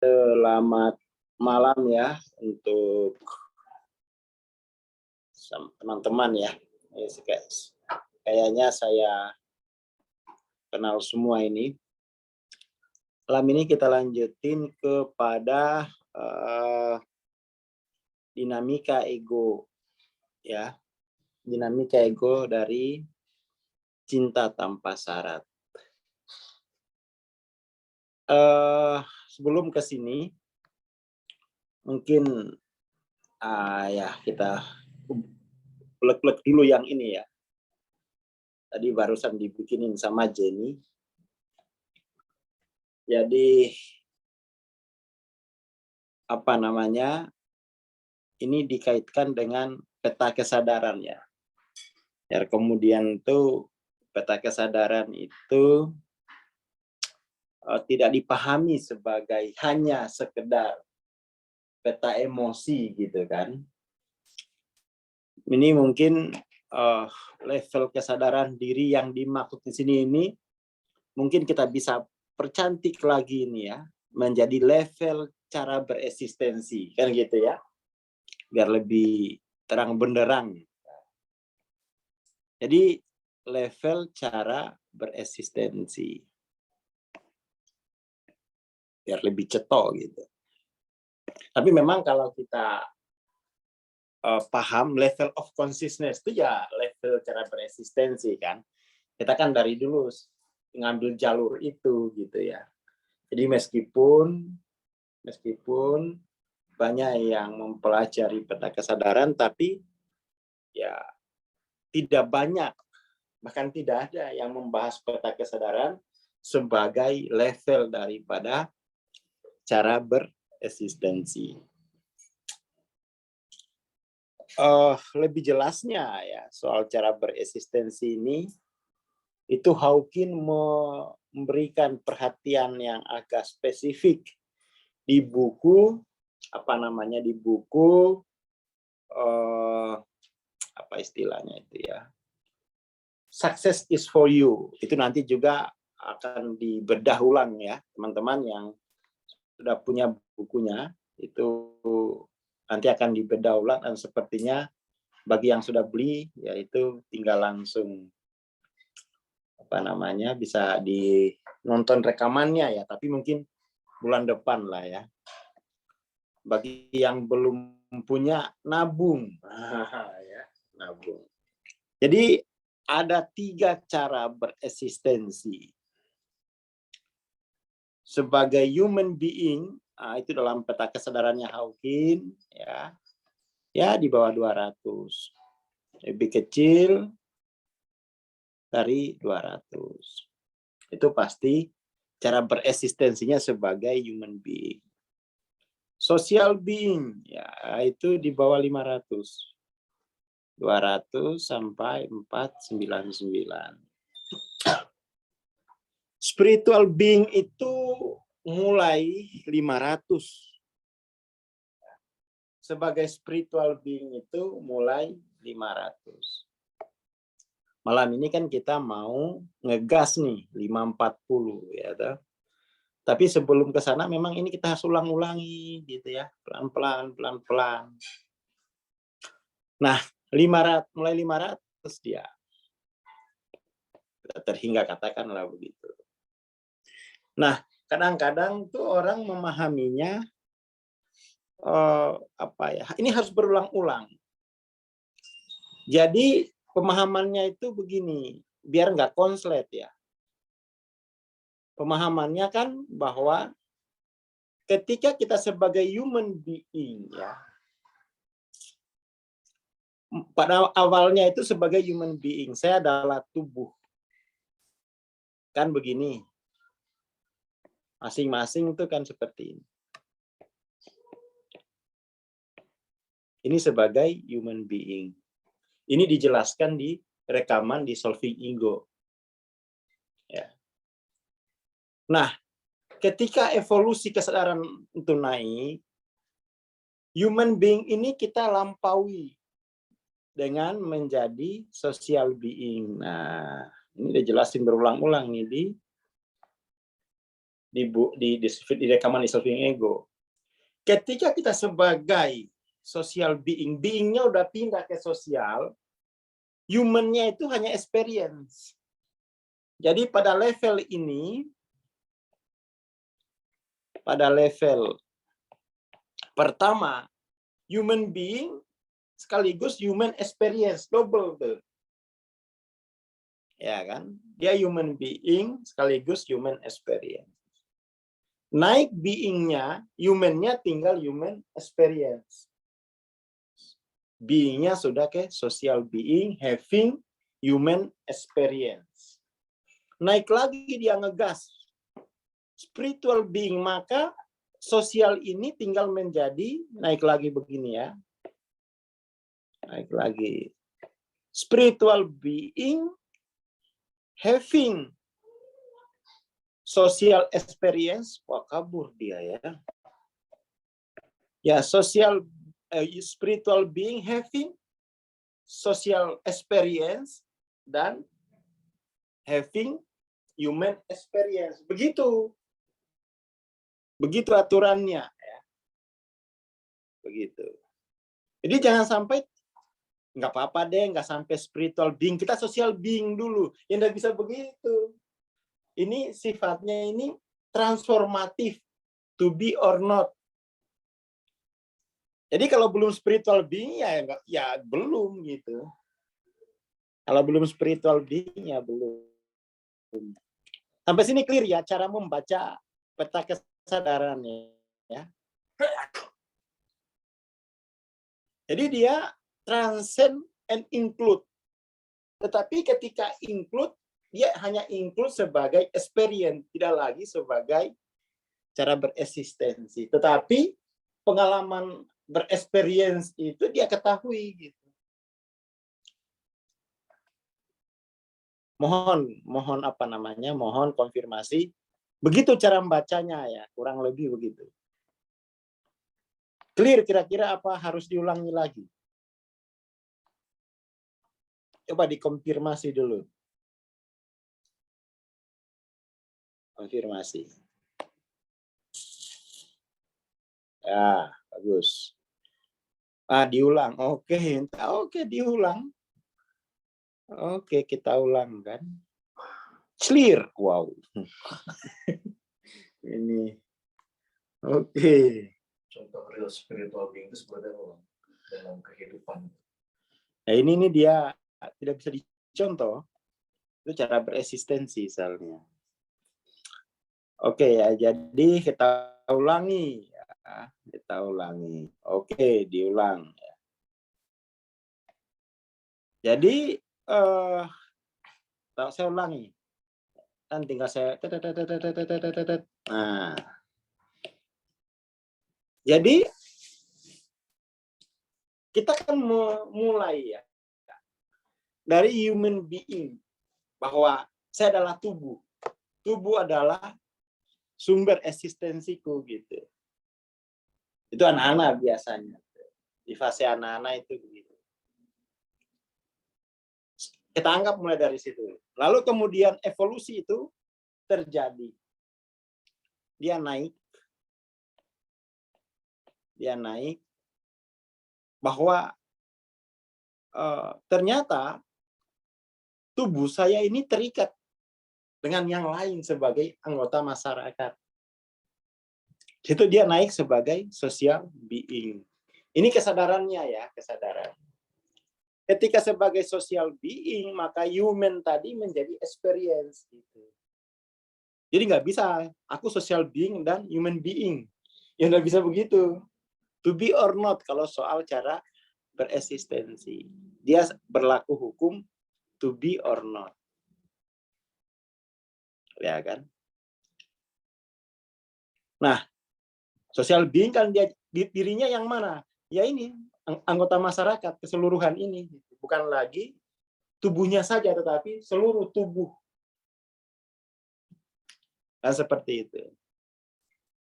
Selamat malam ya untuk teman-teman ya. Kayaknya saya kenal semua ini. Malam ini kita lanjutin kepada dinamika ego ya. Dinamika ego dari cinta tanpa syarat. Sebelum ke sini mungkin ya kita plek-plek dulu yang ini ya. Tadi barusan dibikinin sama Jenny. Jadi apa namanya? Ini dikaitkan dengan peta kesadaran ya. Ya kemudian itu peta kesadaran itu tidak dipahami sebagai hanya sekedar peta emosi gitu kan. Ini mungkin level kesadaran diri yang dimaksud di sini ini mungkin kita bisa percantik lagi ini ya, menjadi level cara bereksistensi kan gitu ya, biar lebih terang benderang. Jadi level cara bereksistensi biar lebih cetok gitu. Tapi memang kalau kita paham level of consciousness itu ya level cara bereksistensi kan. Kita kan dari dulu ngambil jalur itu gitu ya. Jadi meskipun banyak yang mempelajari peta kesadaran, tapi ya tidak banyak, bahkan tidak ada yang membahas peta kesadaran sebagai level daripada cara bereksistensi. Lebih jelasnya ya soal cara bereksistensi ini, itu Hawking memberikan perhatian yang agak spesifik di buku apa istilahnya itu ya, Success is for You. Itu nanti juga akan dibedah ulang ya teman-teman yang sudah punya bukunya, itu nanti akan dibedah ulang, dan sepertinya bagi yang sudah beli yaitu tinggal langsung bisa nonton rekamannya ya, tapi mungkin bulan depan lah ya. Bagi yang belum punya, nabung. Ya, nabung. Jadi ada 3 cara bereksistensi. Sebagai human being, itu dalam peta kesadarannya Hawking ya di bawah 200. Lebih kecil dari 200. Itu pasti cara bereksistensinya sebagai human being. Social being ya itu di bawah 500. 200 sampai 499. Spiritual being itu mulai 500. Sebagai spiritual being itu mulai 500. Malam ini kan kita mau ngegas nih 540 ya toh. Tapi sebelum ke sana memang ini kita harus ulang-ulangi gitu ya, pelan-pelan. Nah, 500 mulai 500 dia. Terhingga katakanlah begitu. Nah, kadang-kadang tuh orang memahaminya ini harus berulang-ulang. Jadi pemahamannya itu begini, biar nggak konslet ya. Pemahamannya kan bahwa ketika kita sebagai human being ya, pada awalnya itu sebagai human being, saya adalah tubuh. Kan begini. Masing-masing itu kan seperti ini. Ini sebagai human being. Ini dijelaskan di rekaman di Solving Ego. Ya. Nah, ketika evolusi kesadaran itu naik, human being ini kita lampaui dengan menjadi social being. Nah, ini udah jelasin berulang-ulang nih di di rekaman self-healing ego. Ketika kita sebagai social being-nya udah pindah ke sosial, human-nya itu hanya experience. Jadi pada level ini, pada level pertama, human being sekaligus human experience, double tuh. Ya kan? Dia human being sekaligus human experience. Naik being-nya, human-nya tinggal human experience. Being-nya sudah ke social being, having human experience. Naik lagi dia ngegas. Spiritual being, maka sosial ini tinggal menjadi, naik lagi begini ya. Naik lagi. Spiritual being, having social experience, wah kabur dia ya. Ya, social spiritual being having social experience dan having human experience. Begitu. Begitu aturannya ya. Begitu. Jadi jangan sampai nggak apa-apa deh, nggak sampai spiritual being, kita social being dulu. Yang nggak bisa begitu. Ini sifatnya ini transformatif, to be or not. Jadi kalau belum spiritual being ya belum gitu. Kalau belum spiritual being ya belum. Sampai sini clear ya cara membaca peta kesadarannya ya. Jadi dia transcend and include. Tetapi ketika include, dia hanya include sebagai experience, tidak lagi sebagai cara bereksistensi. Tetapi pengalaman berexperience itu dia ketahui gitu. Mohon apa namanya? Mohon konfirmasi. Begitu cara membacanya ya, kurang lebih begitu. Clear kira-kira apa harus diulangi lagi? Coba dikonfirmasi dulu. Konfirmasi. Ya, bagus. Diulang. Oke, diulang. Oke, kita ulang kan. Clear. Wow. Ini. Oke. Contoh real spiritual being itu sebenarnya dalam kehidupan. Nah, ini dia tidak bisa dicontoh. Itu cara bereksistensi misalnya. Oke ya, jadi kita ulangi ya. Kita ulangi. Oke, diulang ya. Jadi saya ulangi. Dan tinggal saya nah. Jadi kita kan mulai ya dari human being, bahwa saya adalah tubuh. Tubuh adalah sumber eksistensiku gitu. Itu anak-anak biasanya. Di fase anak-anak itu begitu. Kita anggap mulai dari situ. Lalu kemudian evolusi itu terjadi. Dia naik bahwa ternyata tubuh saya ini terikat dengan yang lain sebagai anggota masyarakat. Itu dia naik sebagai social being. Ini kesadarannya ya, kesadaran. Ketika sebagai social being, maka human tadi menjadi experience. Gitu. Jadi nggak bisa, aku social being dan human being. Ya nggak bisa begitu. To be or not kalau soal cara bereksistensi. Dia berlaku hukum to be or not. Ya kan? Nah, social being kan dia dirinya yang mana? Ya ini, anggota masyarakat keseluruhan ini. Bukan lagi tubuhnya saja, tetapi seluruh tubuh. Nah, seperti itu.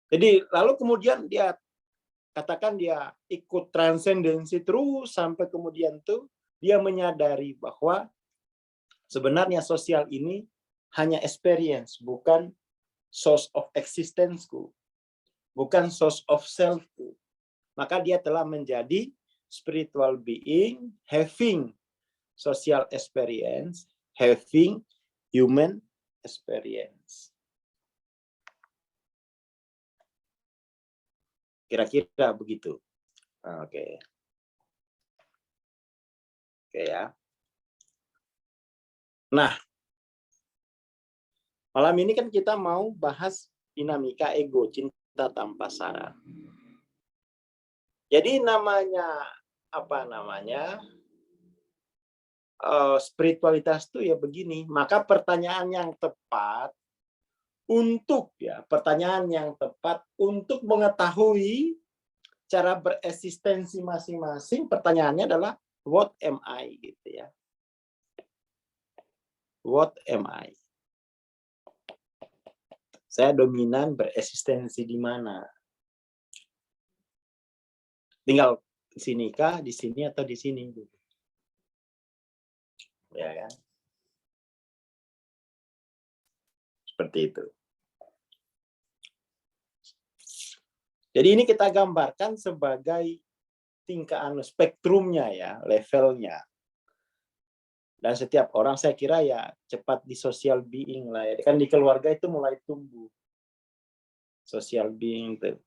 Jadi, lalu kemudian dia katakan dia ikut transendensi terus sampai kemudian tuh dia menyadari bahwa sebenarnya sosial ini hanya experience, bukan source of existence-ku, bukan source of self-ku. Maka dia telah menjadi spiritual being, having social experience, having human experience. Kira-kira begitu. Oke. Oke ya. Nah, malam ini kan kita mau bahas dinamika ego, cinta tanpa syarat. Jadi spiritualitas itu ya begini. Maka pertanyaan yang tepat untuk mengetahui cara bereksistensi masing-masing, pertanyaannya adalah what am I gitu ya. What am I? Saya dominan bereksistensi di mana? Tinggal di sini kah, di sini atau di sini? Ya kan? Seperti itu. Jadi ini kita gambarkan sebagai tingkatan spektrumnya ya, levelnya. Dan setiap orang saya kira ya cepat di social being lah ya. Kan di keluarga itu mulai tumbuh. Social being itu.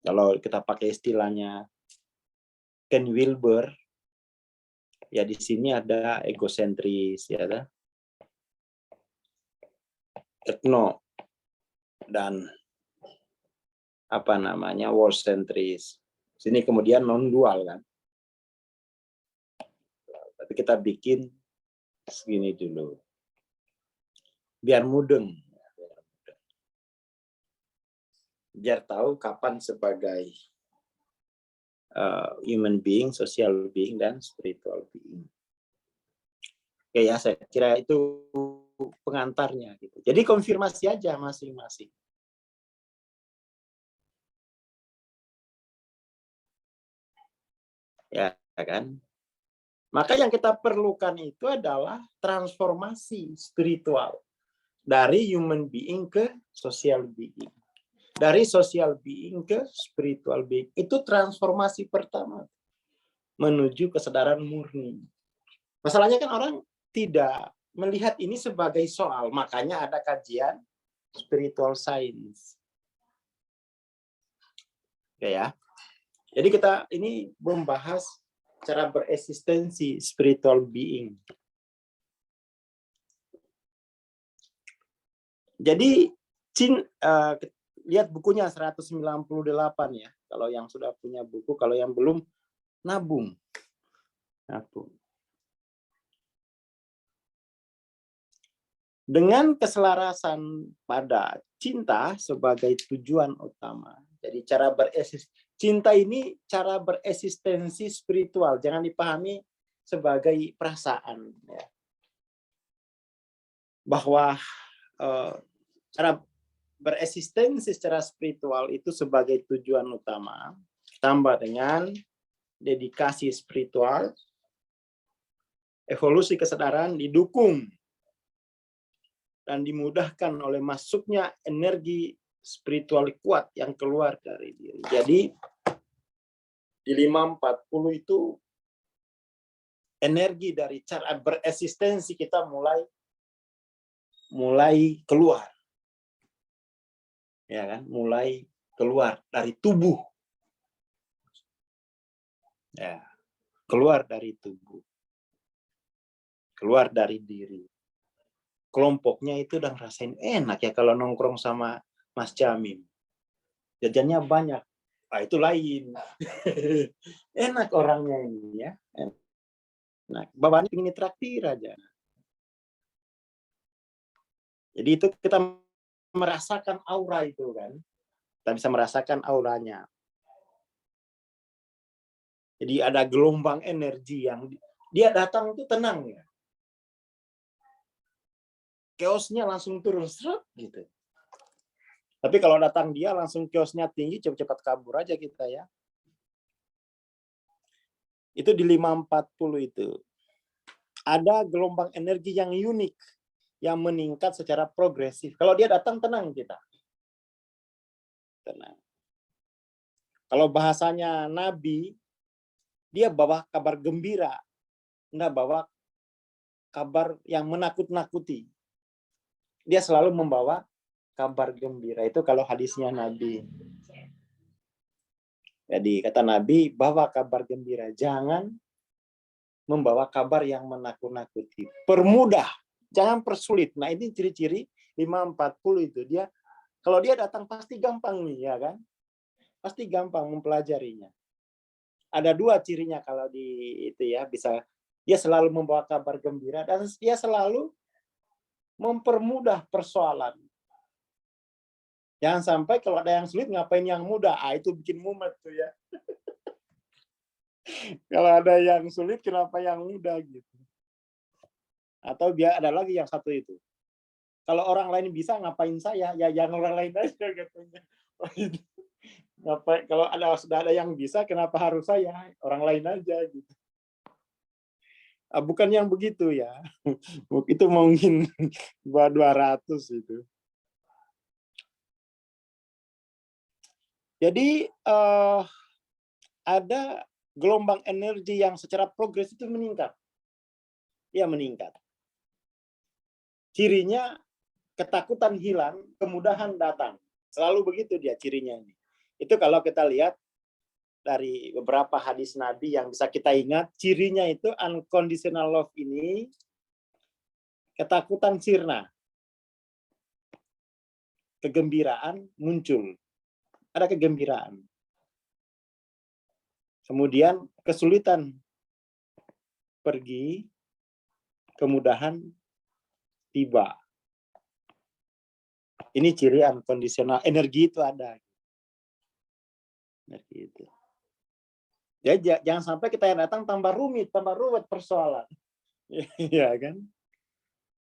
Kalau kita pakai istilahnya Ken Wilber, ya di sini ada egosentris, ya ada etno dan world-centris. Sini kemudian non-dual kan. Tapi kita bikin segini dulu. Biar mudeng. Biar tahu kapan sebagai human being, social being, dan spiritual being. Oke ya, saya kira itu pengantarnya. Gitu. Jadi konfirmasi aja masing-masing. Ya kan? Maka yang kita perlukan itu adalah transformasi spiritual dari human being ke social being. Dari social being ke spiritual being. Itu transformasi pertama. Menuju kesadaran murni. Masalahnya kan orang tidak melihat ini sebagai soal. Makanya ada kajian spiritual science. Oke ya. Jadi kita ini membahas cara bereksistensi spiritual being. Jadi lihat bukunya 198 ya. Kalau yang sudah punya buku, kalau yang belum nabung. Dengan keselarasan pada cinta sebagai tujuan utama. Jadi cinta ini cara bereksistensi spiritual, jangan dipahami sebagai perasaan. Ya. Bahwa cara bereksistensi secara spiritual itu sebagai tujuan utama, tambah dengan dedikasi spiritual, evolusi kesadaran didukung dan dimudahkan oleh masuknya energi spiritual kuat yang keluar dari diri. Jadi di 540 itu energi dari cara bereksistensi kita mulai keluar. Ya kan? Mulai keluar dari tubuh. Ya, keluar dari tubuh. Keluar dari diri. Kelompoknya itu udah ngerasain enak ya kalau nongkrong sama Mas Jamim. Jajannya banyak. Nah, itu lain. Enak orangnya ini ya. Enak. Bapaknya ingin traktir aja. Jadi itu kita merasakan aura itu kan. Kita bisa merasakan auranya. Jadi ada gelombang energi yang dia datang itu tenang ya. Chaosnya langsung turun seret gitu. Tapi kalau datang dia langsung kiosnya tinggi, cepat-cepat kabur aja kita ya. Itu di 540 itu. Ada gelombang energi yang unik. yang meningkat secara progresif. Kalau dia datang, tenang kita. Tenang. Kalau bahasanya Nabi, dia bawa kabar gembira, enggak bawa kabar yang menakut-nakuti. Dia selalu membawa kabar gembira. Itu kalau hadisnya Nabi. Jadi kata Nabi, bawa kabar gembira. Jangan membawa kabar yang menakut-nakuti. Permudah, jangan persulit. Nah ini ciri-ciri 540 itu. Dia kalau dia datang pasti gampang nih, ya kan? Pasti gampang mempelajarinya. Ada dua cirinya kalau di itu ya, bisa dia selalu membawa kabar gembira dan dia selalu mempermudah persoalan. Jangan sampai kalau ada yang sulit ngapain yang mudah. Itu bikin mumet tuh ya. Kalau ada yang sulit kenapa yang mudah gitu. Atau biar ada lagi yang satu itu. Kalau orang lain bisa ngapain saya? Ya jangan orang lain aja katanya. Ngapain kalau sudah ada yang bisa kenapa harus saya? Orang lain aja gitu. Bukan yang begitu ya. Itu mungkin 200 itu. Jadi ada gelombang energi yang secara progresif itu meningkat. Ya meningkat. Cirinya ketakutan hilang, kemudahan datang. Selalu begitu dia cirinya ini. Itu kalau kita lihat dari beberapa hadis Nabi yang bisa kita ingat, cirinya itu unconditional love ini ketakutan sirna. Kegembiraan muncul. Ada kegembiraan. Kemudian kesulitan pergi, kemudahan tiba. Ini ciri unconditional. Energi itu ada. Energi itu. Ya, jangan sampai kita yang datang tambah rumit, tambah ruwet persoalan. Iya kan?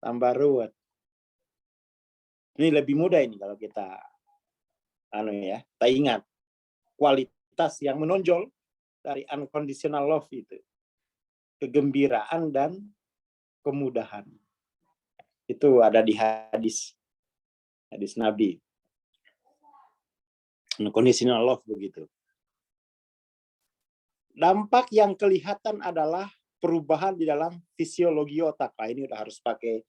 Tambah ruwet. Ini lebih mudah ini kalau kita kita ingat kualitas yang menonjol dari unconditional love itu. Kegembiraan dan kemudahan. Itu ada di hadis Nabi. Unconditional love begitu. Dampak yang kelihatan adalah perubahan di dalam fisiologi otak. Nah, ini udah harus pakai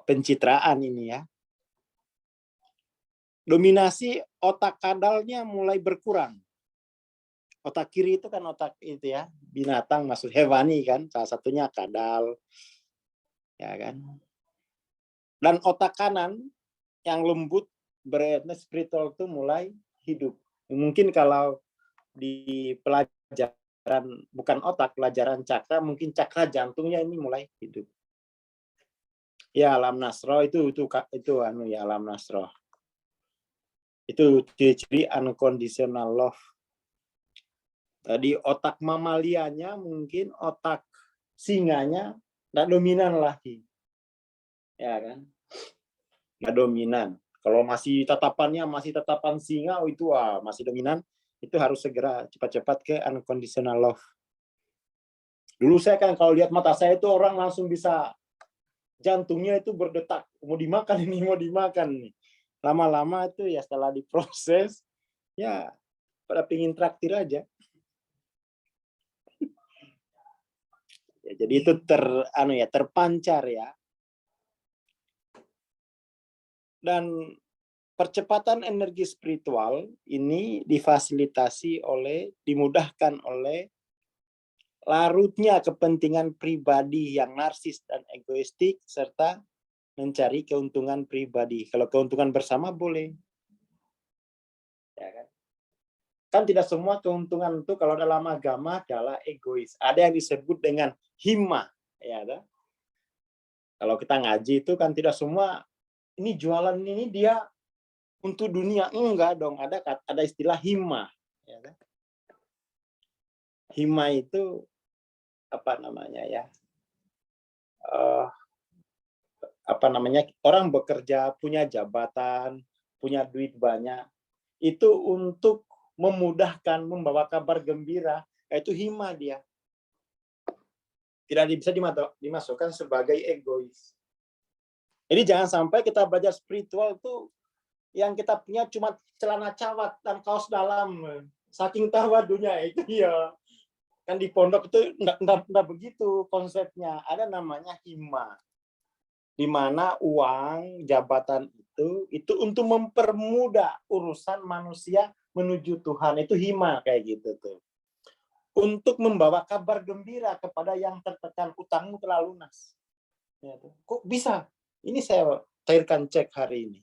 pencitraan ini ya. Dominasi otak kadalnya mulai berkurang. Otak kiri itu kan otak itu ya, binatang maksud hewani kan, salah satunya kadal. Ya kan? Dan otak kanan yang lembut berenergi spiritual itu mulai hidup. Mungkin kalau di pelajaran bukan otak, pelajaran cakra, mungkin cakra jantungnya ini mulai hidup. Ya alam nasroh itu ya alam nasroh. Itu ciri-ciri unconditional love. Tadi otak mamalianya mungkin otak singanya nggak dominan lagi. Ya kan? Nggak dominan. Kalau masih tatapan singa, itu masih dominan, itu harus segera cepat-cepat ke unconditional love. Dulu saya kan kalau lihat mata saya itu orang langsung bisa jantungnya itu berdetak, mau dimakan nih. Lama-lama itu ya setelah diproses, ya pada pingin traktir aja. Ya, jadi itu terpancar ya. Dan percepatan energi spiritual ini dimudahkan oleh larutnya kepentingan pribadi yang narsis dan egoistik serta mencari keuntungan pribadi. Kalau keuntungan bersama boleh. Ya kan? Kan tidak semua keuntungan itu kalau dalam agama adalah egois. Ada yang disebut dengan himmah. Ya, ada. Kalau kita ngaji itu kan tidak semua ini jualan ini dia untuk dunia, enggak dong. Ada istilah himmah. Ya kan? Himmah itu orang bekerja, punya jabatan, punya duit banyak, itu untuk memudahkan, membawa kabar gembira, itu himmah dia. Tidak bisa dimasukkan sebagai egois. Jadi jangan sampai kita belajar spiritual itu yang kita punya cuma celana cawat dan kaos dalam. Saking tawadunya itu ya. Kan di pondok itu enggak begitu konsepnya. Ada namanya hima. Di mana uang, jabatan itu untuk mempermudah urusan manusia menuju Tuhan. Itu hima kayak gitu tuh. Untuk membawa kabar gembira kepada yang tertekan, utangmu telah lunas. Ya, tuh. Kok bisa? Ini saya cairkan cek hari ini.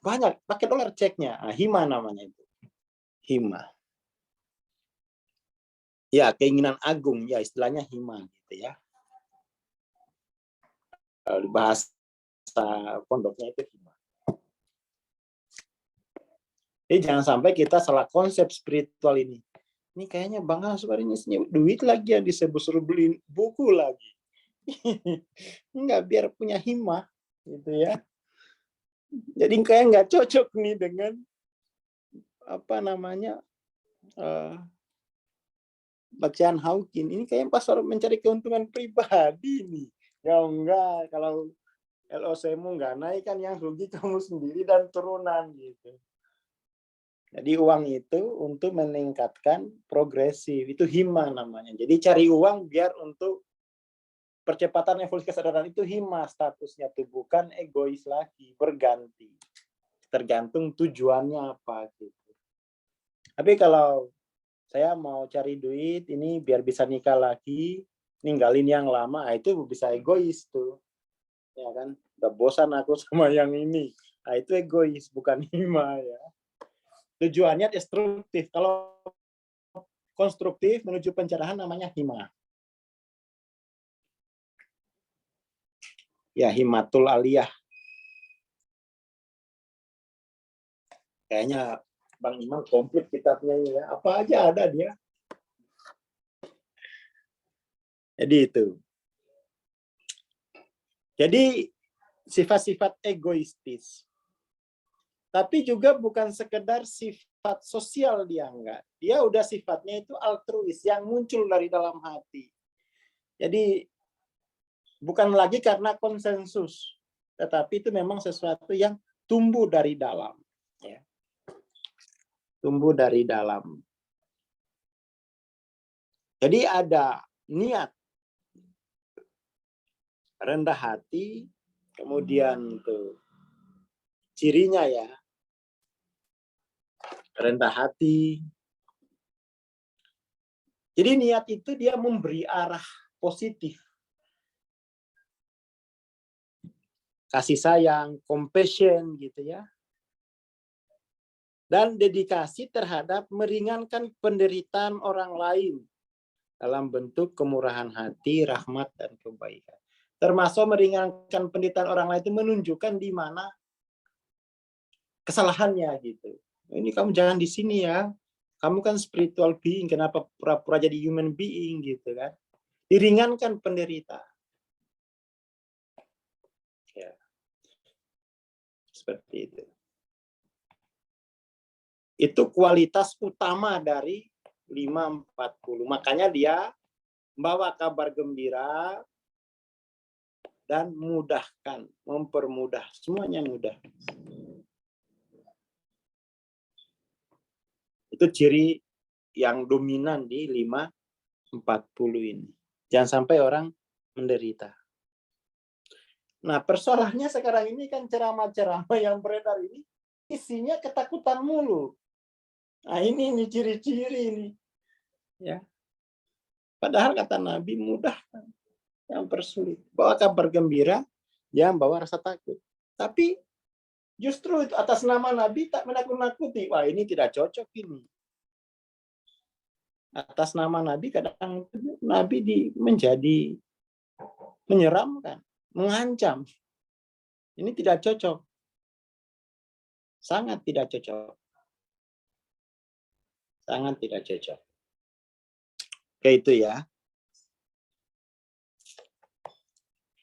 Banyak, pakai dolar ceknya. Nah, hima namanya itu. Hima. Ya, keinginan agung. Ya, istilahnya hima. Gitu ya. Kalau di bahasa pondoknya itu hima. Jadi jangan sampai kita salah konsep spiritual ini. Ini kayaknya Bang Aswar ini duit lagi yang disebut suruh beli buku lagi. Enggak, biar punya hima. Gitu ya. Jadi kayak nggak cocok nih dengan apa namanya bacaan Hawking. Ini kayak pasar mencari keuntungan pribadi nih. Ya enggak, kalau LOC-mu nggak naik kan yang rugi kamu sendiri dan turunan gitu. Jadi uang itu untuk meningkatkan progresif, itu hima namanya. Jadi cari uang biar untuk percepatan evolusi kesadaran itu hima statusnya tuh, bukan egois lagi, berganti. Tergantung tujuannya apa gitu. Tapi kalau saya mau cari duit ini biar bisa nikah lagi, ninggalin yang lama, itu bisa egois tuh. Ya kan? Udah bosan aku sama yang ini. Nah, itu egois, bukan hima ya. Tujuannya destruktif. Kalau konstruktif menuju pencerahan namanya hima. Ya, himatul aliyah. Kayaknya Bang Imam komplit kitabnya ya. Apa aja ada dia. Jadi itu. Jadi sifat-sifat egoistis. Tapi juga bukan sekedar sifat sosial dia enggak. Dia udah sifatnya itu altruis yang muncul dari dalam hati. Jadi bukan lagi karena konsensus, tetapi itu memang sesuatu yang tumbuh dari dalam. Ya. Tumbuh dari dalam. Jadi ada niat, rendah hati, kemudian tuh cirinya ya, rendah hati. Jadi niat itu dia memberi arah positif. Kasih sayang, compassion gitu ya. Dan dedikasi terhadap meringankan penderitaan orang lain dalam bentuk kemurahan hati, rahmat, dan kebaikan. Termasuk meringankan penderitaan orang lain itu menunjukkan di mana kesalahannya gitu. Ini kamu jangan di sini ya. Kamu kan spiritual being, kenapa pura-pura jadi human being gitu kan? Diringankan penderitaan. Ya. Seperti itu. Itu kualitas utama dari 540. Makanya dia membawa kabar gembira dan mudahkan, mempermudah. Semuanya mudah. Itu ciri yang dominan di 540 ini. Jangan sampai orang menderita. Nah, persoalannya sekarang ini kan ceramah-ceramah yang beredar ini isinya ketakutan mulu. Nah, ini ciri-ciri ini. Ya. Padahal kata Nabi mudah yang persulit. Bawa kabar gembira, jangan bawa rasa takut. Tapi justru itu atas nama Nabi tak menakut-nakuti. Wah, ini tidak cocok ini. Atas nama Nabi kadang Nabi menjadi menyeramkan, mengancam. Ini tidak cocok. Sangat tidak cocok. Sangat tidak cocok. Oke, itu ya.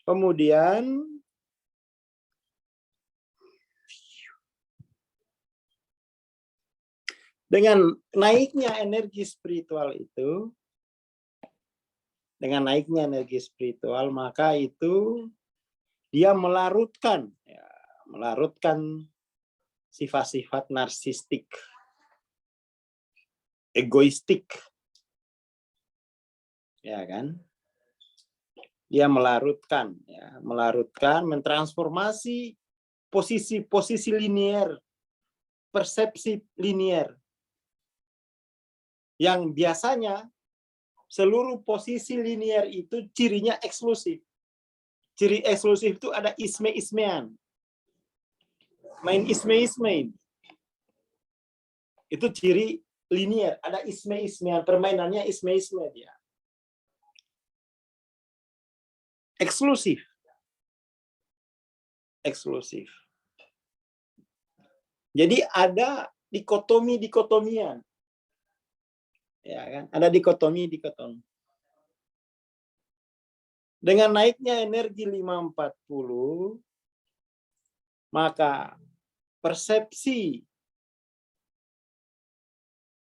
Kemudian dengan naiknya energi spiritual itu, maka itu dia melarutkan sifat-sifat narsistik, egoistik, ya kan? Dia melarutkan, mentransformasi posisi linier, persepsi linier, yang biasanya seluruh posisi linier itu cirinya eksklusif. Ciri eksklusif itu ada isme-ismean, main isme-ismein. Itu ciri linier, ada isme-ismean, permainannya isme-isme dia. Eksklusif. Jadi ada dikotomian. Ya kan? Ada dikotomi. Dengan naiknya energi 540, maka persepsi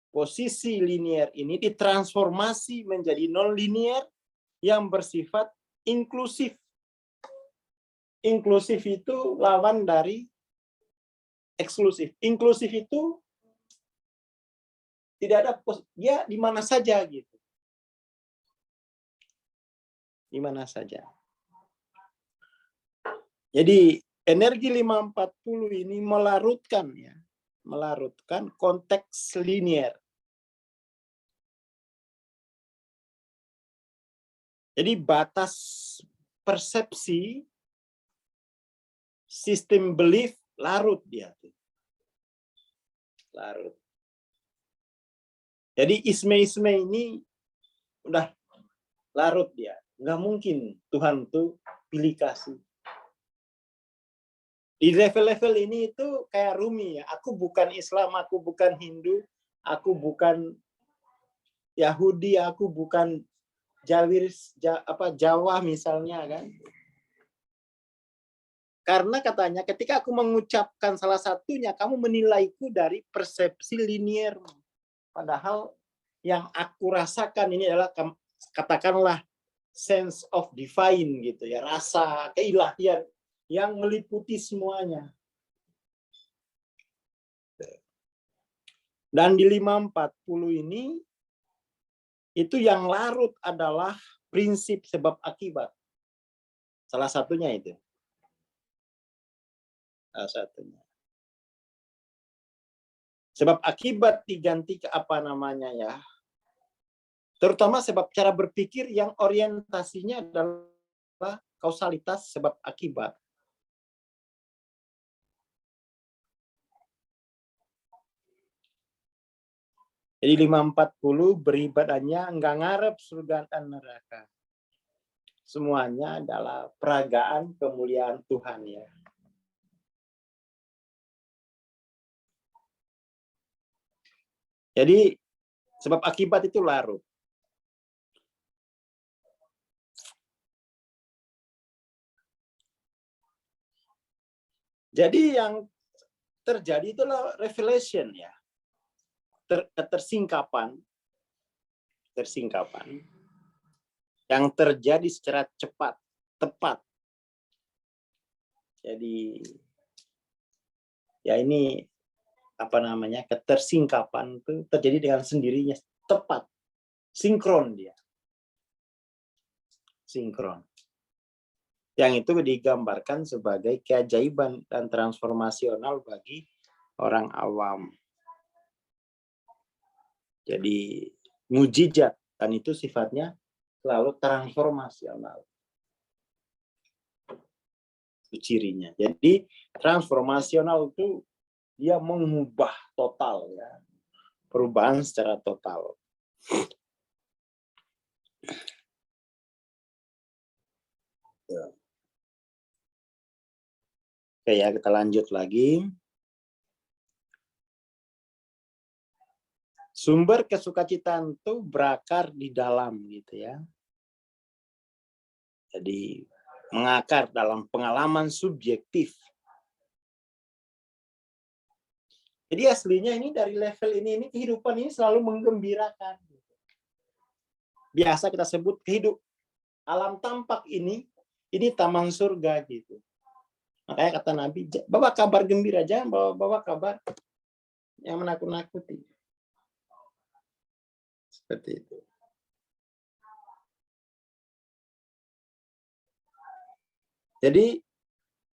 posisi linier ini ditransformasi menjadi non-linier yang bersifat inklusif. Inklusif itu lawan dari eksklusif. Inklusif itu tidak ada, dia di mana saja gitu. Di mana saja. Jadi energi 540 ini melarutkan konteks linier. Jadi batas persepsi sistem belief larut dia. Larut. Jadi isme-isme ini udah larut dia. Nggak mungkin Tuhan tuh pilih kasih. Di level-level ini itu kayak Rumi ya. Aku bukan Islam, aku bukan Hindu, aku bukan Yahudi, aku bukan Jawa misalnya kan. Karena katanya ketika aku mengucapkan salah satunya, kamu menilaiku dari persepsi linier. Padahal yang aku rasakan ini adalah katakanlah sense of divine gitu ya, rasa keilahian yang meliputi semuanya. Dan di 540 ini itu yang larut adalah prinsip sebab akibat. Salah satunya itu. Salah satunya. Sebab akibat diganti ke apa namanya ya? Terutama sebab cara berpikir yang orientasinya adalah kausalitas sebab akibat. Jadi 540 beribadahnya enggak ngarep surga dan neraka. Semuanya adalah peragaan kemuliaan Tuhan ya. Jadi sebab akibat itu larut. Jadi yang terjadi itulah revelation ya. Ketersingkapan yang terjadi secara cepat, tepat. Jadi ya ini apa namanya, ketersingkapan itu terjadi dengan sendirinya, tepat, sinkron dia. Sinkron. Yang itu digambarkan sebagai keajaiban dan transformasional bagi orang awam. Jadi mujizat, dan itu sifatnya selalu transformasional. Itu cirinya. Jadi transformasional itu dia mengubah total ya. Perubahan secara total. Ya. Oke ya, kita lanjut lagi. Sumber kesukacitaan itu berakar di dalam gitu ya. Jadi mengakar dalam pengalaman subjektif. Jadi aslinya ini dari level ini kehidupan ini selalu menggembirakan. Biasa kita sebut alam tampak ini Ini taman surga gitu. Makanya kata Nabi, bawa kabar gembira, jangan bawa kabar yang menakut-nakuti. Seperti itu. Jadi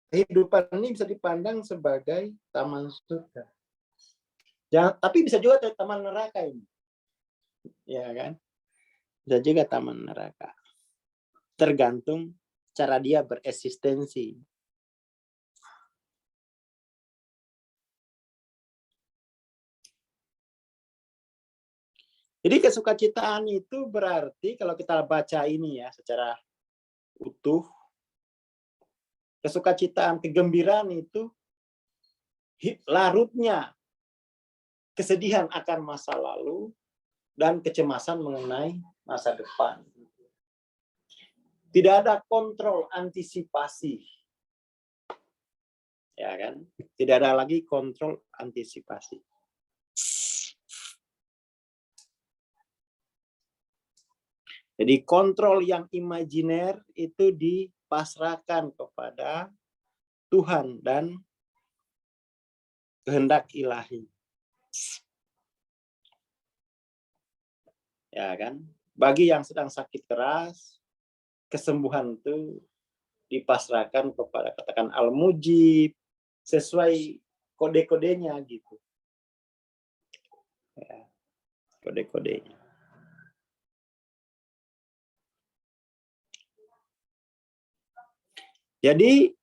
kehidupan ini bisa dipandang sebagai taman surga. Tapi bisa juga taman neraka ini. Ya kan? Bisa juga taman neraka. Tergantung cara dia bereksistensi. Jadi kesukacitaan itu berarti kalau kita baca ini ya secara utuh, kesukacitaan, kegembiraan itu larutnya kesedihan akan masa lalu dan kecemasan mengenai masa depan. Tidak ada kontrol antisipasi. Ya kan? Tidak ada lagi kontrol antisipasi. Jadi kontrol yang imajiner itu dipasrahkan kepada Tuhan dan kehendak ilahi. Ya kan? Bagi yang sedang sakit keras, kesembuhan itu dipasrahkan kepada katakan Al-Mujib sesuai kode-kodenya gitu. Ya, kode-kodenya. Jadi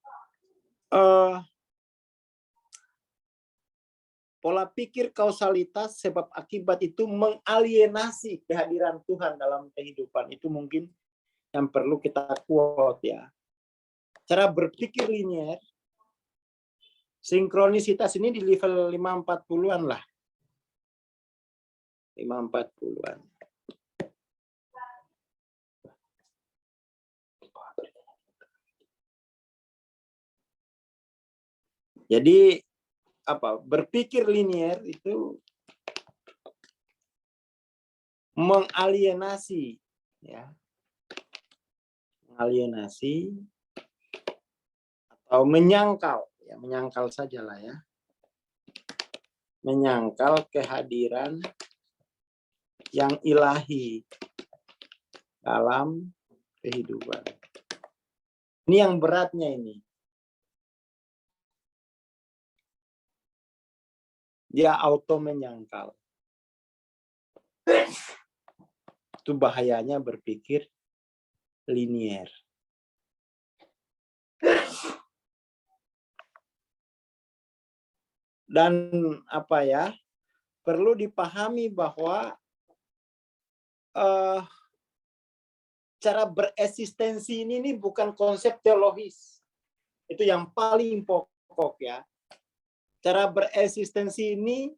pola pikir kausalitas sebab akibat itu mengalienasi kehadiran Tuhan dalam kehidupan. Itu mungkin yang perlu kita quote ya. Cara berpikir linier, sinkronisitas ini di level 540-an lah. 540-an. Jadi berpikir linier itu mengalienasi ya. Mengalienasi atau menyangkal, ya menyangkal sajalah ya. Menyangkal kehadiran yang ilahi dalam kehidupan. Ini yang beratnya ini. Dia auto menyangkal. Itu bahayanya berpikir linier. Dan perlu dipahami bahwa cara bereksistensi ini bukan konsep teologis. Itu yang paling pokok ya. Cara bereksistensi ini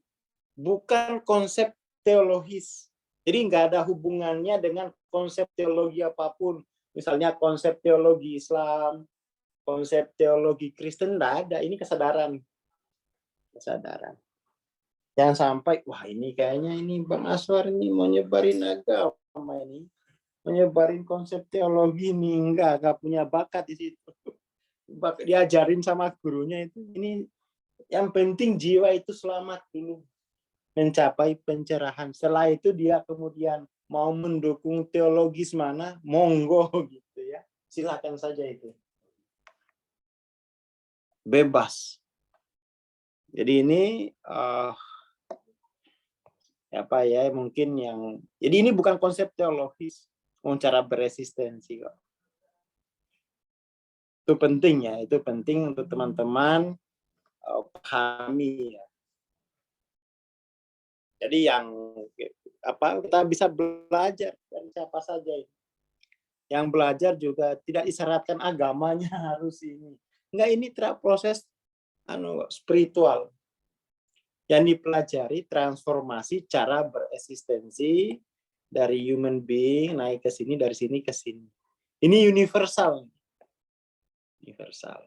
bukan konsep teologis. Jadi nggak ada hubungannya dengan konsep teologi apapun. Misalnya konsep teologi Islam, konsep teologi Kristen, nggak ada. Ini kesadaran. Kesadaran. Jangan sampai, wah ini kayaknya ini Bang Aswar ini mau nyebarin agama ini. Menyebarin konsep teologi ini. Nggak punya bakat di situ. Diajarin sama gurunya itu. Ini yang penting jiwa itu selamat dulu. Mencapai pencerahan. Setelah itu dia kemudian mau mendukung teologis mana, monggo gitu ya. Silakan saja itu. Bebas. Jadi ini mungkin yang jadi ini bukan konsep teologis, cara beresistensi kok. Itu penting ya, itu penting untuk teman-teman pahami ya. Jadi yang kita bisa belajar dari siapa saja. Yang belajar juga tidak disyaratkan agamanya harus ini. Enggak, ini proses spiritual. Yang dipelajari transformasi cara bereksistensi dari human being naik ke sini, dari sini ke sini. Ini universal. Universal.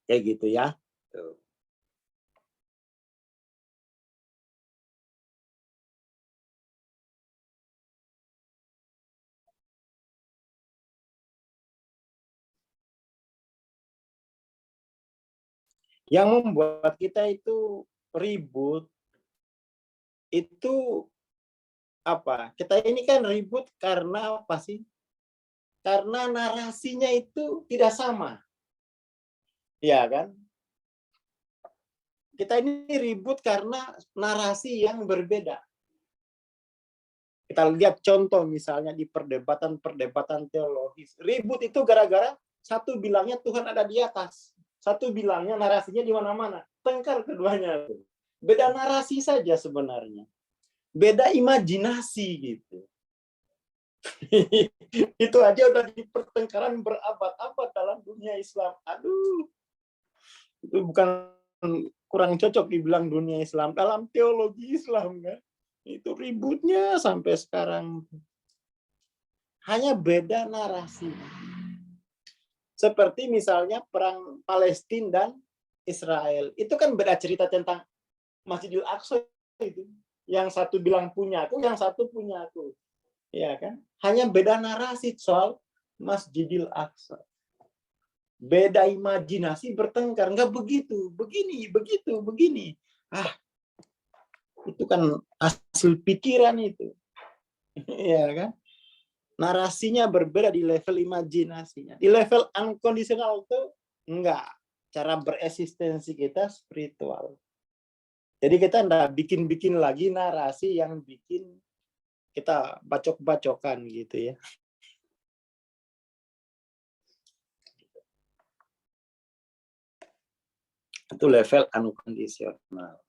Kayak gitu ya. Tuh. Yang membuat kita itu ribut itu apa? Kita ini kan ribut karena apa sih? Karena narasinya itu tidak sama. Ya kan? Kita ini ribut karena narasi yang berbeda. Kita lihat contoh misalnya di perdebatan-perdebatan teologis. Ribut itu gara-gara satu bilangnya Tuhan ada di atas. Satu bilangnya narasinya di mana-mana. Tengkar keduanya. Beda narasi saja sebenarnya. Beda imajinasi gitu. Itu aja udah di pertengkaran berabad-abad dalam dunia Islam. Aduh, itu bukan kurang cocok dibilang dunia Islam, dalam teologi Islam kan. Itu ributnya sampai sekarang. Hanya beda narasi. Seperti misalnya perang Palestina dan Israel. Itu kan beda cerita tentang Masjidil Aqsa itu. Yang satu bilang punya aku, yang satu punya aku. Ya kan? Hanya beda narasi soal Masjidil Aqsa. Beda imajinasi bertengkar. Enggak begitu, begini, begitu, begini. Itu kan hasil pikiran itu. Ya kan? Narasinya berbeda di level imajinasinya. Di level unconditional itu enggak. Cara bereksistensi kita spiritual. Jadi kita enggak bikin-bikin lagi narasi yang bikin kita bacok-bacokan gitu ya. Itu level unconditional.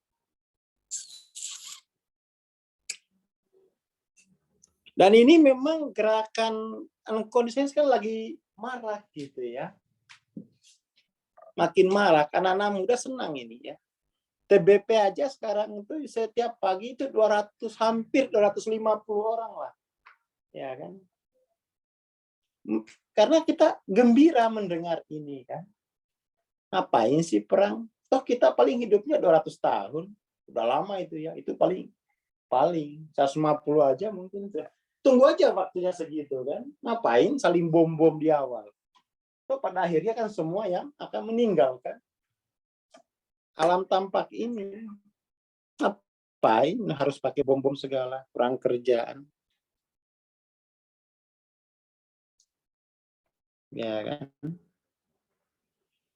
Dan ini memang gerakan unconditional kan lagi marak gitu ya. Makin marak, anak-anak muda senang ini ya. TBP aja sekarang itu setiap pagi itu 200, hampir 250 orang lah. Ya kan? Karena kita gembira mendengar ini kan. Ngapain sih perang? Toh kita paling hidupnya 200 tahun. Udah lama itu ya. Itu paling 150 aja mungkin. Tunggu aja waktunya segitu kan. Ngapain saling bom-bom di awal? Toh pada akhirnya kan semua yang akan meninggal kan. Alam tampak ini. Ngapain harus pakai bom-bom segala? Kurang kerjaan. Ya kan?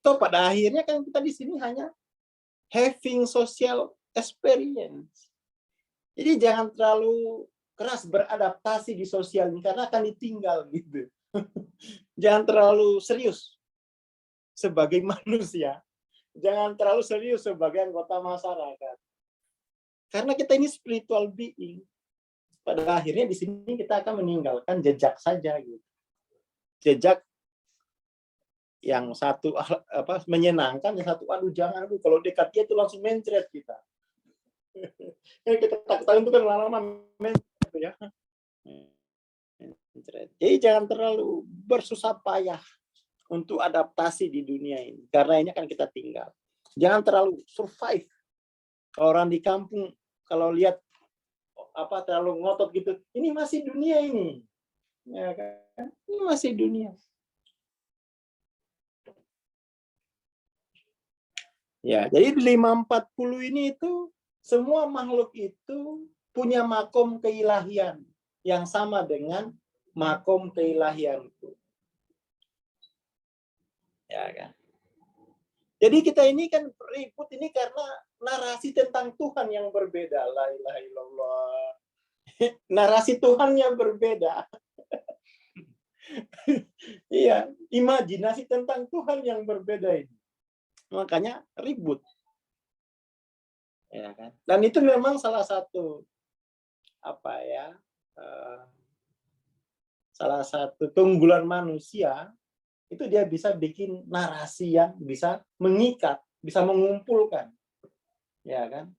Toh pada akhirnya kan kita di sini hanya having social experience. Jadi jangan terlalu keras beradaptasi di sosial ini karena akan ditinggal gitu. Jangan terlalu serius sebagai manusia. Jangan terlalu serius sebagai anggota masyarakat. Karena kita ini spiritual being. Pada akhirnya di sini kita akan meninggalkan jejak saja gitu. Jejak yang satu menyenangkan, yang satu aduh jangan, aduh kalau dekat dia itu langsung mencret kita. Kita takut itu kan lama-lama mencret ya. Jadi jangan terlalu bersusah payah untuk adaptasi di dunia ini, karena ini akan kita tinggal. Jangan terlalu survive. Orang di kampung kalau lihat terlalu ngotot gitu, ini masih dunia ini, ya kan? Ini masih dunia. Ya, jadi 540 ini itu semua makhluk itu punya makom keilahian yang sama dengan makom keilahianku. Ya kan? Jadi kita ini kan ribut ini karena narasi tentang Tuhan yang berbeda. La ilaha illallah. Narasi Tuhan yang berbeda. Iya, imajinasi tentang Tuhan yang berbeda ini. Makanya ribut. Ya kan? Dan itu memang salah satu salah satu keunggulan manusia itu dia bisa bikin narasi yang bisa mengikat, bisa mengumpulkan. Ya kan?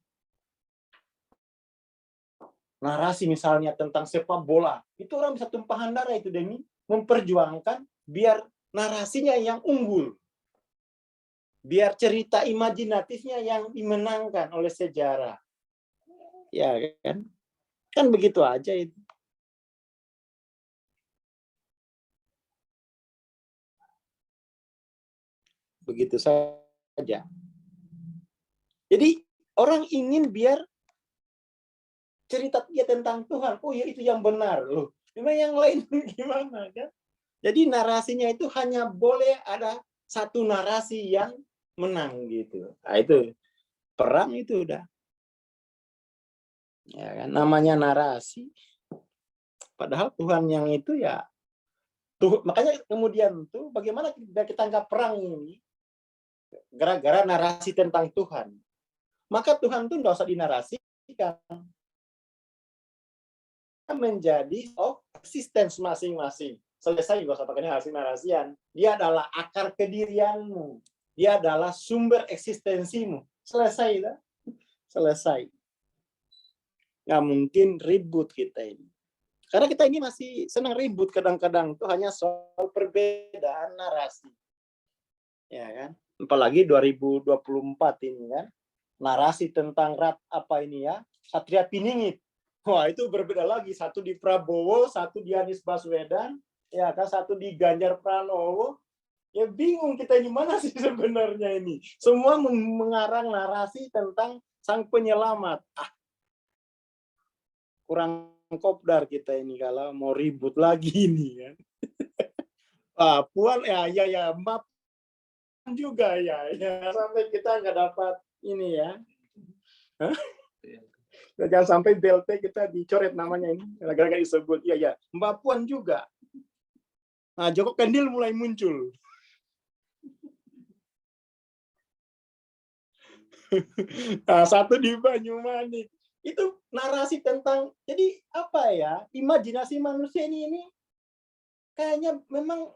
Narasi misalnya tentang sepak bola, itu orang bisa tumpahan darah itu demi memperjuangkan biar narasinya yang unggul. Biar cerita imajinatifnya yang dimenangkan oleh sejarah. Ya kan? Kan begitu aja itu. Begitu saja. Jadi orang ingin biar cerita dia tentang Tuhan, oh ya itu yang benar loh. Memang yang lain gimana kan? Jadi narasinya itu hanya boleh ada satu narasi yang menang gitu. Nah, itu perang itu udah. Ya kan namanya narasi. Padahal Tuhan yang itu ya tuh, makanya kemudian tuh bagaimana kita anggap perang ini gara-gara narasi tentang Tuhan. Maka Tuhan tuh nggak usah dinarasikan, menjadi existence masing-masing. Selesai, nggak usah pakai narasi-narasian. Dia adalah akar kedirianmu. Dia adalah sumber eksistensimu. Selesai, lah. Selesai. Nggak mungkin ribut kita ini. Karena kita ini masih senang ribut kadang-kadang. Itu hanya soal perbedaan narasi. Ya kan? Apalagi 2024 ini kan. Narasi tentang apa ini ya? Satria Piningit. Wah, itu berbeda lagi. Satu di Prabowo, satu di Anies Baswedan, ya kan, satu di Ganjar Pranowo. Ya bingung kita ini mana sih sebenarnya ini. Semua mengarang narasi tentang sang penyelamat. Kurang kopdar kita ini kalau mau ribut lagi ini kan. Puan ya Mbak juga ya sampai kita nggak dapat ini ya. Jangan sampai BLT kita dicoret namanya ini gara-gara disebut. Ya Mbak Puan juga. Nah, Joko Kendil mulai muncul. Nah, satu di Banyumanik. Itu narasi tentang, jadi apa ya, imajinasi manusia ini kayaknya memang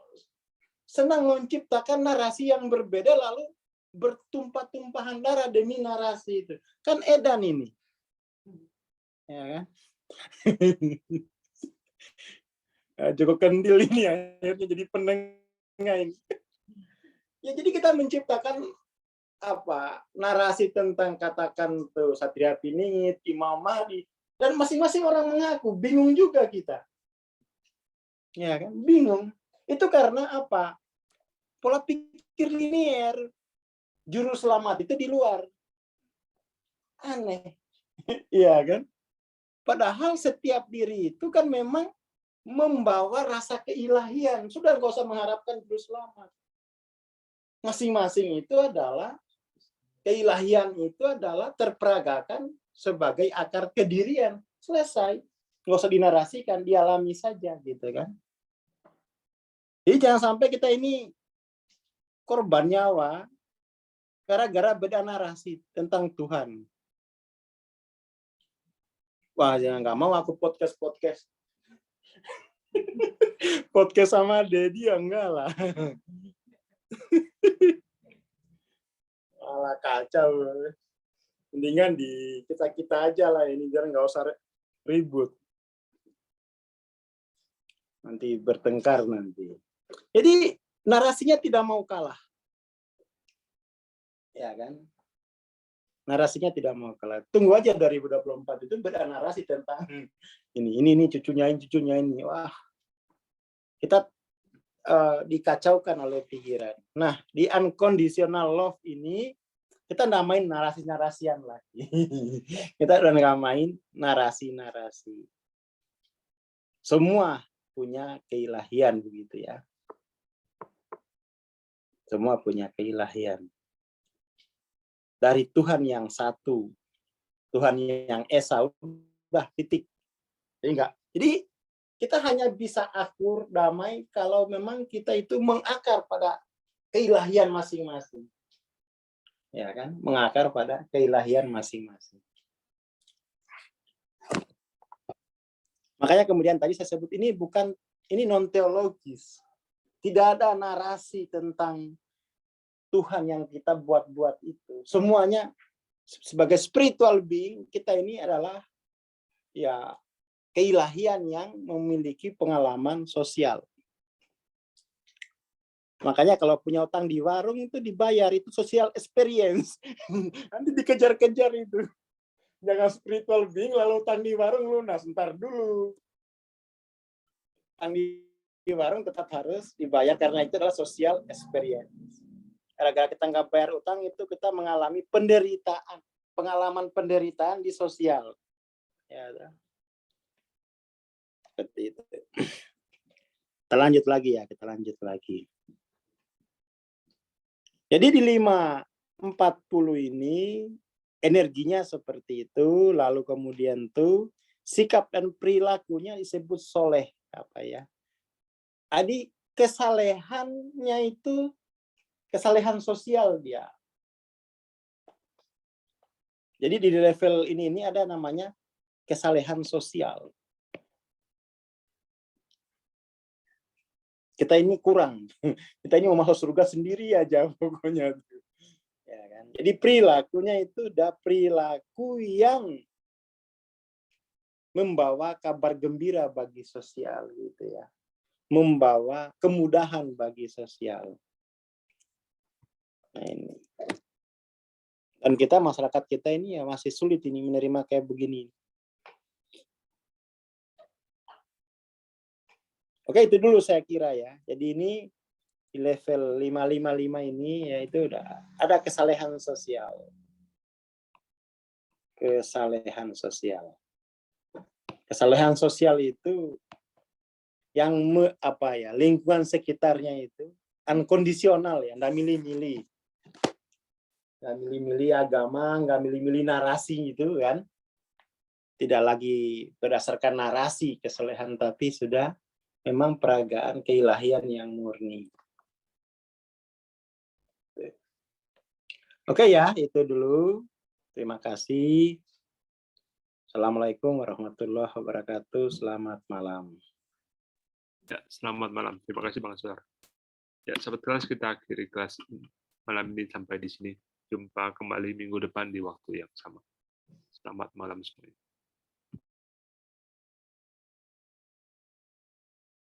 senang menciptakan narasi yang berbeda lalu bertumpah-tumpahan darah demi narasi itu. Kan edan ini. Ya kan? Joko Kendil ini akhirnya jadi penengah ini. Ya jadi kita menciptakan narasi tentang katakan tuh Satria Piningit, Imam Mahdi, dan masing-masing orang mengaku, bingung juga kita. Ya kan? Bingung. Itu karena apa? Pola pikir linier. Juru selamat itu di luar. Aneh. Iya kan? Padahal setiap diri itu kan memang membawa rasa keilahian. Sudah nggak usah mengharapkan juru selamat. Masing-masing itu adalah keilahian itu adalah terperagakan sebagai akar kedirian. Selesai. Nggak usah dinarasikan, dialami saja gitu kan. Jadi jangan sampai kita ini korban nyawa gara-gara beda narasi tentang Tuhan. Wah, jangan, nggak mau aku podcast sama Dedi ya enggak lah. Malah kacau. Mendingan di kita aja lah ini, biar nggak usah ribut. Nanti bertengkar nanti. Jadi narasinya tidak mau kalah. Ya kan? Narasinya tidak mau kalah. Tunggu aja 2024 itu beda narasi tentang ini cucunya ini. Wah. Kita dikacaukan oleh pikiran. Nah, di unconditional love ini kita namain narasi-narasian lagi. Kita udah namain narasi-narasi. Semua punya keilahian begitu ya. Semua punya keilahian. Dari Tuhan yang satu, Tuhan yang esa, udah titik. Jadi kita hanya bisa akur, damai kalau memang kita itu mengakar pada keilahian masing-masing. Ya kan? Mengakar pada keilahian masing-masing. Makanya kemudian tadi saya sebut ini non teologis. Tidak ada narasi tentang Tuhan yang kita buat-buat itu. Semuanya sebagai spiritual being, kita ini adalah ya keilahian yang memiliki pengalaman sosial. Makanya kalau punya utang di warung itu dibayar, itu social experience. Nanti dikejar-kejar itu. Jangan spiritual being lalu utang di warung lunas, ntar dulu. Utang di warung tetap harus dibayar karena itu adalah social experience. gara-gara kita nggak bayar utang itu kita mengalami penderitaan, pengalaman penderitaan di sosial. Ya, seperti itu. Kita lanjut lagi ya, kita lanjut lagi. Jadi di 540 ini energinya seperti itu, lalu kemudian tuh sikap dan perilakunya disebut soleh, apa ya? Jadi kesalehannya itu kesalehan sosial dia. Jadi di level ini ada namanya kesalehan sosial. Kita ini kurang, kita ini mau masuk surga sendiri aja pokoknya. Ya kan? Jadi perilakunya itu udah perilaku yang membawa kabar gembira bagi sosial gitu ya. Membawa kemudahan bagi sosial. Nah, ini. Dan kita masyarakat kita ini ya masih sulit ini menerima kayak begini. Oke, itu dulu saya kira ya. Jadi ini di level 555 ini yaitu udah ada kesalehan sosial. Kesalehan sosial. Kesalehan sosial itu yang lingkungan sekitarnya itu unkondisional ya, nggak milih-milih. Nggak milih-milih agama, nggak milih-milih narasi gitu kan. Tidak lagi berdasarkan narasi kesalehan, tapi sudah memang peragaan keilahian yang murni. Oke ya, itu dulu. Terima kasih. Assalamualaikum warahmatullahi wabarakatuh. Selamat malam. Ya, selamat malam. Terima kasih Bang Sudar. Ya, sahabat kelas, kita akhiri kelas malam ini sampai di sini. Jumpa kembali minggu depan di waktu yang sama. Selamat malam semuanya.